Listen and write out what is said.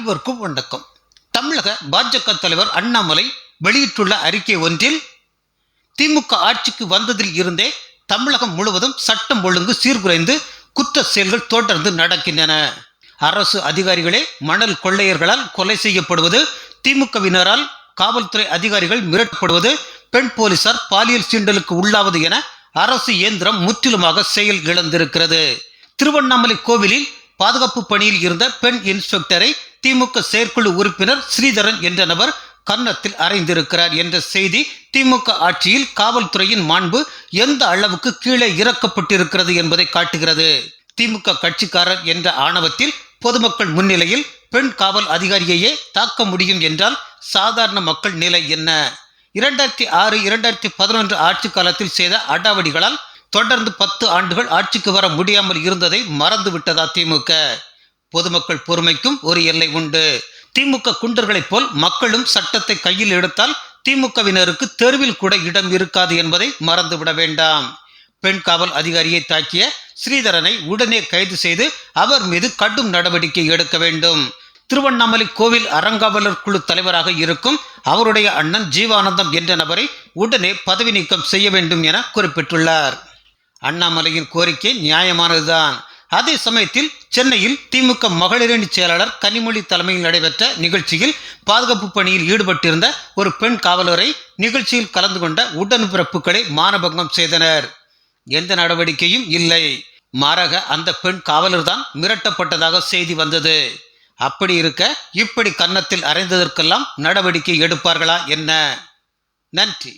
அனைவருக்கும் வணக்கம். தமிழக பாஜக தலைவர் அண்ணாமலை வெளியிட்டுள்ள அறிக்கை ஒன்றில், திமுக ஆட்சிக்கு வந்ததில் இருந்தே தமிழகம் முழுவதும் சட்டம் ஒழுங்கு சீர்குலைந்து குற்ற செயல்கள் தொடர்ந்து நடக்கின்றன. அரசு அதிகாரிகளே மணல் கொள்ளையர்களால் கொலை செய்யப்படுவது, திமுகவினரால் காவல்துறை அதிகாரிகள் மிரட்டப்படுவது, பெண் போலீசார் பாலியல் சீண்டலுக்கு உள்ளாவது என அரசு இயந்திரம் முற்றிலுமாக செயல் இழந்திருக்கிறது. திருவண்ணாமலை கோவிலில் பாதுகாப்பு பணியில் இருந்த பெண் இன்ஸ்பெக்டரை திமுக செயற்குழு உறுப்பினர் ஸ்ரீதரன் என்ற நபர் கன்னத்தில் அறைந்திருக்கிறார் என்ற செய்தி திமுக ஆட்சியில் காவல்துறையின் மாண்பு எந்த அளவுக்கு கீழே இறக்கப்பட்டிருக்கிறது என்பதை காட்டுகிறது. திமுக கட்சிக்காரர் என்ற ஆணவத்தில் பொதுமக்கள் முன்னிலையில் பெண் காவல் அதிகாரியையே தாக்க முடியும் என்றால் சாதாரண மக்கள் நிலை என்ன? 2006-2011 ஆட்சி காலத்தில் செய்த அடாவடிகளால் தொடர்ந்து 10 ஆண்டுகள் ஆட்சிக்கு வர முடியாமல் இருந்ததை மறந்து விட்டதா திமுக? பொதுமக்கள் பொறுமைக்கும் ஒரு எல்லை உண்டு. திமுக குண்டர்களைப் போல் மக்களும் சட்டத்தை கையில் எடுத்தால் திமுகவினருக்கு தெருவில் கூட இடம் இருக்காது என்பதை மறந்துவிட வேண்டாம். பெண் காவல் அதிகாரியை தாக்கிய ஸ்ரீதரனை உடனே கைது செய்து அவர் மீது கடும் நடவடிக்கை எடுக்க வேண்டும். திருவண்ணாமலை கோவில் அறங்காவலர் குழு தலைவராக இருக்கும் அவருடைய அண்ணன் ஜீவானந்தம் என்ற நபரை உடனே பதவி நீக்கம் செய்ய வேண்டும் என குறிப்பிட்டுள்ளார். அண்ணாமலையின் கோரிக்கை நியாயமானதுதான். அதே சமயத்தில் சென்னையில் திமுக மகளிரணி செயலாளர் கனிமொழி தலைமையில் நடைபெற்ற நிகழ்ச்சியில் பாதுகாப்பு பணியில் ஈடுபட்டிருந்த ஒரு பெண் காவலரை நிகழ்ச்சியில் கலந்து கொண்ட உடன்பிறப்புகளை மானபங்கம் செய்தனர். எந்த நடவடிக்கையும் இல்லை. மாறாக அந்த பெண் காவலர் தான் மிரட்டப்பட்டதாக செய்தி வந்தது. அப்படி இருக்க இப்படி கன்னத்தில் அறைந்ததற்கெல்லாம் நடவடிக்கை எடுப்பார்களா என்ன? நன்றி.